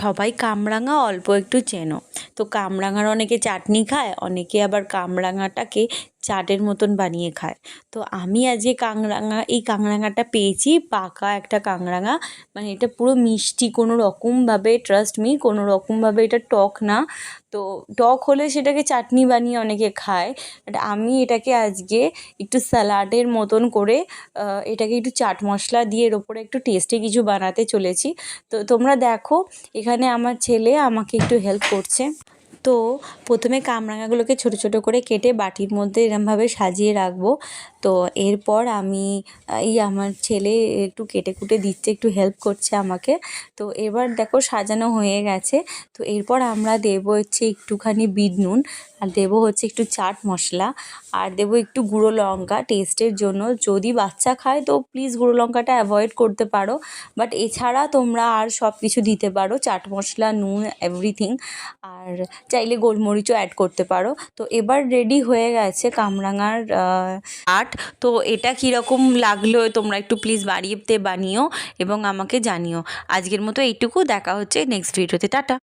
সবাই কামরাঙা অল্প একটু চেনো। তো কামরাঙার অনেকে চাটনি খায়, অনেকে আবার কামরাঙাটাকে চাটের মতন বানিয়ে খায়। তো আমি আজকে এই কামরাঙাটা পেয়েছি, পাকা একটা কামরাঙা। মানে এটা পুরো মিষ্টি, কোনো রকমভাবে ট্রাস্ট মি, কোনো রকমভাবে এটা টক না। তো টক হলে সেটাকে চাটনি বানিয়ে অনেকে খায়, বাট আমি এটাকে আজকে একটু স্যালাডের মতন করে এটাকে একটু চাট মশলা দিয়ে এর ওপরে একটু টেস্টি কিছু বানাতে চলেছি। তো তোমরা দেখো, এখানে আমার ছেলে আমাকে একটু হেল্প করছে। তো প্রথমে কামরাঙাগুলোকে ছোট ছোট করে কেটে বাটির মধ্যে এরমভাবে সাজিয়ে রাখবো। তো এরপর আমি আমার ছেলে একটু কেটে কুটে দিচ্ছে, একটু হেল্প করছে আমাকে। তো এবার দেখো সাজানো হয়ে গেছে। তো এরপর আমরা দেবো হচ্ছে একটুখানি বিট নুন, আর দেবো হচ্ছে একটু চাট মশলা, আর দেবো একটু গুঁড়ো লঙ্কা টেস্টের জন্য। যদি বাচ্চা খায় তো প্লিজ গুঁড়ো লঙ্কাটা অ্যাভয়েড করতে পারো, বাট এছাড়া তোমরা আর সব কিছু দিতে পারো, চাট মশলা, নুন, এভরিথিং। আর চাইলে গোলমরিচও অ্যাড করতে পারো। তো এবার রেডি হয়ে গেছে কামরাঙার চাট। তো এটা কীরকম লাগলো তোমরা একটু প্লিজ বাড়িতে বানিও এবং আমাকে জানিও। আজকের মতো এইটুকু, দেখা হচ্ছে নেক্সট ভিডিওতে। টাটা।